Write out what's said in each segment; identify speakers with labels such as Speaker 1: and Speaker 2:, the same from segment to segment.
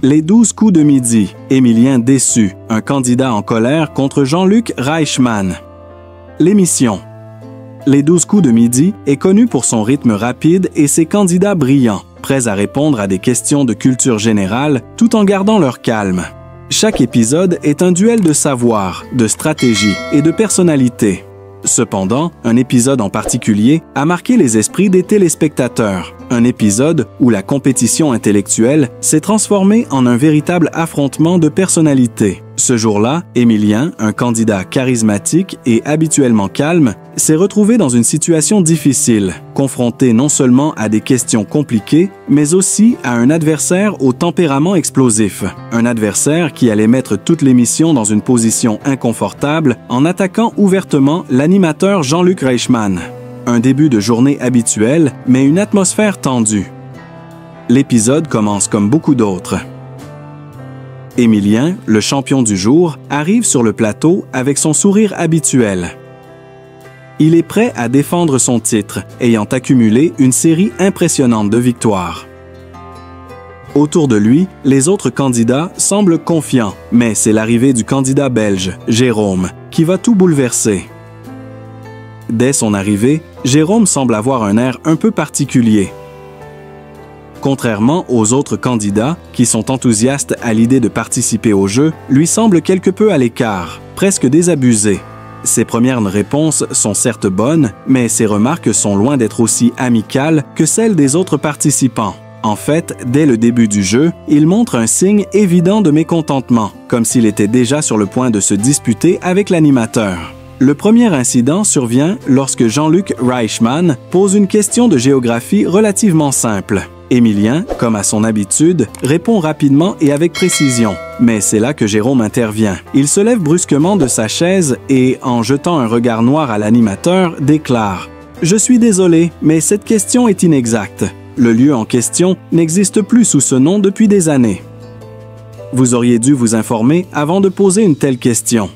Speaker 1: Les 12 coups de midi, Émilien déçu, un candidat en colère contre Jean-Luc Reichmann. L'émission. Les 12 coups de midi est connu pour son rythme rapide et ses candidats brillants, prêts à répondre à des questions de culture générale tout en gardant leur calme. Chaque épisode est un duel de savoir, de stratégie et de personnalité. Cependant, un épisode en particulier a marqué les esprits des téléspectateurs. Un épisode où la compétition intellectuelle s'est transformée en un véritable affrontement de personnalités. Ce jour-là, Émilien, un candidat charismatique et habituellement calme, s'est retrouvé dans une situation difficile, confronté non seulement à des questions compliquées, mais aussi à un adversaire au tempérament explosif. Un adversaire qui allait mettre toute l'émission dans une position inconfortable en attaquant ouvertement l'animateur Jean-Luc Reichmann. Un début de journée habituel, mais une atmosphère tendue. L'épisode commence comme beaucoup d'autres. Émilien, le champion du jour, arrive sur le plateau avec son sourire habituel. Il est prêt à défendre son titre, ayant accumulé une série impressionnante de victoires. Autour de lui, les autres candidats semblent confiants, mais c'est l'arrivée du candidat belge, Jérôme, qui va tout bouleverser. Dès son arrivée, Jérôme semble avoir un air un peu particulier. Contrairement aux autres candidats, qui sont enthousiastes à l'idée de participer au jeu, lui semble quelque peu à l'écart, presque désabusé. Ses premières réponses sont certes bonnes, mais ses remarques sont loin d'être aussi amicales que celles des autres participants. En fait, dès le début du jeu, il montre un signe évident de mécontentement, comme s'il était déjà sur le point de se disputer avec l'animateur. Le premier incident survient lorsque Jean-Luc Reichmann pose une question de géographie relativement simple. Émilien, comme à son habitude, répond rapidement et avec précision. Mais c'est là que Jérôme intervient. Il se lève brusquement de sa chaise et, en jetant un regard noir à l'animateur, déclare « Je suis désolé, mais cette question est inexacte. Le lieu en question n'existe plus sous ce nom depuis des années. Vous auriez dû vous informer avant de poser une telle question. »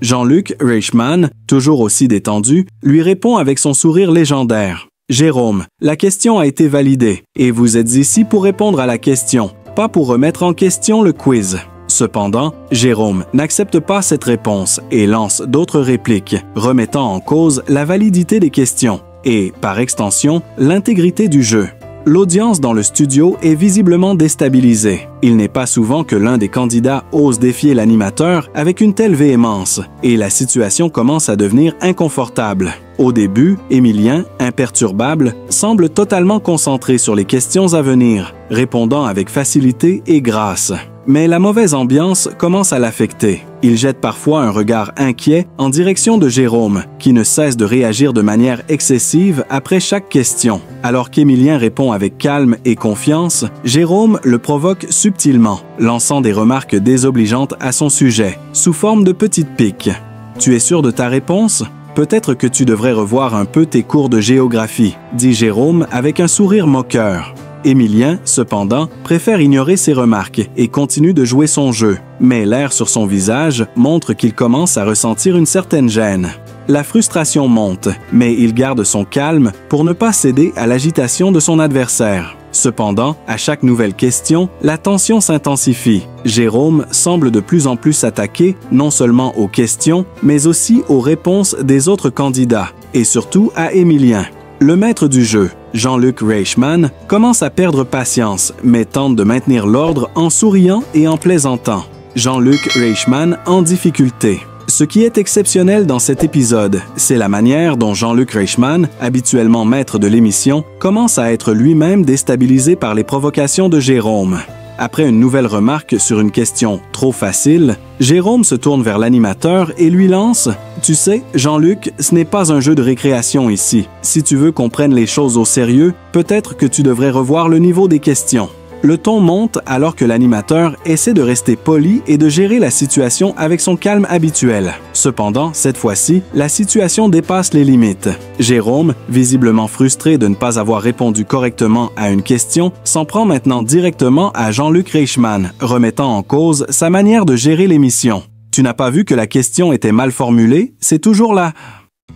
Speaker 1: Jean-Luc Reichmann, toujours aussi détendu, lui répond avec son sourire légendaire. « Jérôme, la question a été validée et vous êtes ici pour répondre à la question, pas pour remettre en question le quiz. » Cependant, Jérôme n'accepte pas cette réponse et lance d'autres répliques, remettant en cause la validité des questions et, par extension, l'intégrité du jeu. L'audience dans le studio est visiblement déstabilisée. Il n'est pas souvent que l'un des candidats ose défier l'animateur avec une telle véhémence, et la situation commence à devenir inconfortable. Au début, Émilien, imperturbable, semble totalement concentré sur les questions à venir, répondant avec facilité et grâce. Mais la mauvaise ambiance commence à l'affecter. Il jette parfois un regard inquiet en direction de Jérôme, qui ne cesse de réagir de manière excessive après chaque question. Alors qu'Émilien répond avec calme et confiance, Jérôme le provoque subtilement, lançant des remarques désobligeantes à son sujet, sous forme de petites piques. « Tu es sûr de ta réponse ? Peut-être que tu devrais revoir un peu tes cours de géographie, » dit Jérôme avec un sourire moqueur. Émilien, cependant, préfère ignorer ces remarques et continue de jouer son jeu, mais l'air sur son visage montre qu'il commence à ressentir une certaine gêne. La frustration monte, mais il garde son calme pour ne pas céder à l'agitation de son adversaire. Cependant, à chaque nouvelle question, la tension s'intensifie. Jérôme semble de plus en plus s'attaquer non seulement aux questions, mais aussi aux réponses des autres candidats, et surtout à Émilien. Le maître du jeu, Jean-Luc Reichmann, commence à perdre patience, mais tente de maintenir l'ordre en souriant et en plaisantant. Jean-Luc Reichmann en difficulté. Ce qui est exceptionnel dans cet épisode, c'est la manière dont Jean-Luc Reichmann, habituellement maître de l'émission, commence à être lui-même déstabilisé par les provocations de Jérôme. Après une nouvelle remarque sur une question trop facile, Jérôme se tourne vers l'animateur et lui lance « Tu sais, Jean-Luc, ce n'est pas un jeu de récréation ici. Si tu veux qu'on prenne les choses au sérieux, peut-être que tu devrais revoir le niveau des questions. » Le ton monte alors que l'animateur essaie de rester poli et de gérer la situation avec son calme habituel. Cependant, cette fois-ci, la situation dépasse les limites. Jérôme, visiblement frustré de ne pas avoir répondu correctement à une question, s'en prend maintenant directement à Jean-Luc Reichmann, remettant en cause sa manière de gérer l'émission. « Tu n'as pas vu que la question était mal formulée? C'est toujours là. »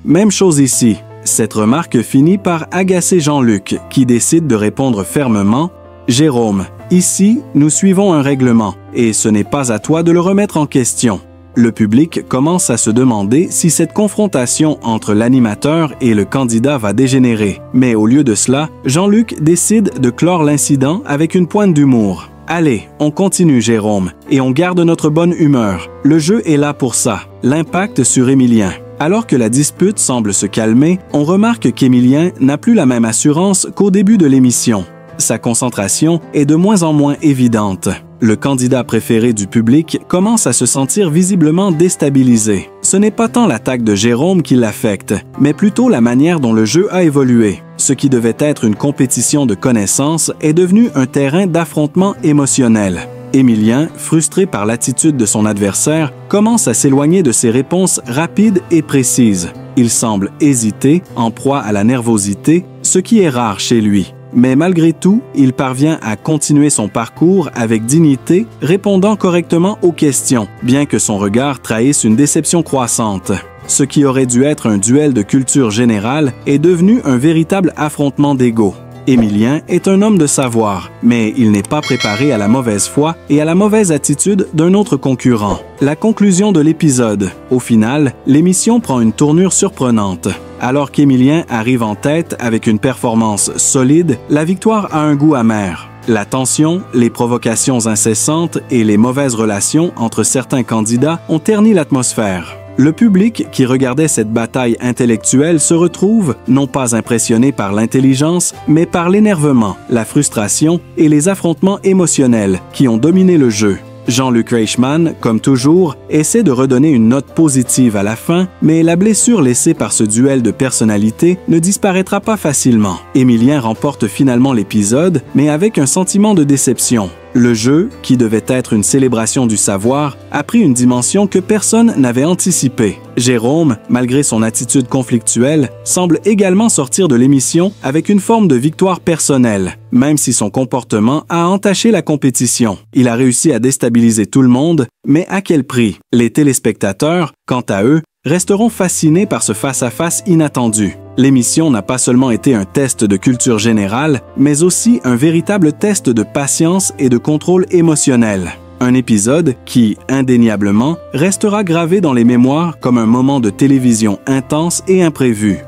Speaker 1: Même chose ici. Cette remarque finit par agacer Jean-Luc, qui décide de répondre fermement. Jérôme, ici, nous suivons un règlement, et ce n'est pas à toi de le remettre en question. Le public commence à se demander si cette confrontation entre l'animateur et le candidat va dégénérer. Mais au lieu de cela, Jean-Luc décide de clore l'incident avec une pointe d'humour. Allez, on continue Jérôme, et on garde notre bonne humeur. Le jeu est là pour ça. L'impact sur Émilien. Alors que la dispute semble se calmer, on remarque qu'Émilien n'a plus la même assurance qu'au début de l'émission. Sa concentration est de moins en moins évidente. Le candidat préféré du public commence à se sentir visiblement déstabilisé. Ce n'est pas tant l'attaque de Jérôme qui l'affecte, mais plutôt la manière dont le jeu a évolué. Ce qui devait être une compétition de connaissances est devenu un terrain d'affrontement émotionnel. Émilien, frustré par l'attitude de son adversaire, commence à s'éloigner de ses réponses rapides et précises. Il semble hésiter, en proie à la nervosité, ce qui est rare chez lui. Mais malgré tout, il parvient à continuer son parcours avec dignité, répondant correctement aux questions, bien que son regard trahisse une déception croissante. Ce qui aurait dû être un duel de culture générale est devenu un véritable affrontement d'ego. Émilien est un homme de savoir, mais il n'est pas préparé à la mauvaise foi et à la mauvaise attitude d'un autre concurrent. La conclusion de l'épisode. Au final, l'émission prend une tournure surprenante. Alors qu'Émilien arrive en tête avec une performance solide, la victoire a un goût amer. La tension, les provocations incessantes et les mauvaises relations entre certains candidats ont terni l'atmosphère. Le public qui regardait cette bataille intellectuelle se retrouve non pas impressionné par l'intelligence, mais par l'énervement, la frustration et les affrontements émotionnels qui ont dominé le jeu. Jean-Luc Reichmann, comme toujours, essaie de redonner une note positive à la fin, mais la blessure laissée par ce duel de personnalités ne disparaîtra pas facilement. Émilien remporte finalement l'épisode, mais avec un sentiment de déception. Le jeu, qui devait être une célébration du savoir, a pris une dimension que personne n'avait anticipée. Jérôme, malgré son attitude conflictuelle, semble également sortir de l'émission avec une forme de victoire personnelle, même si son comportement a entaché la compétition. Il a réussi à déstabiliser tout le monde, mais à quel prix? Les téléspectateurs, quant à eux, resteront fascinés par ce face-à-face inattendu. L'émission n'a pas seulement été un test de culture générale, mais aussi un véritable test de patience et de contrôle émotionnel. Un épisode qui, indéniablement, restera gravé dans les mémoires comme un moment de télévision intense et imprévu.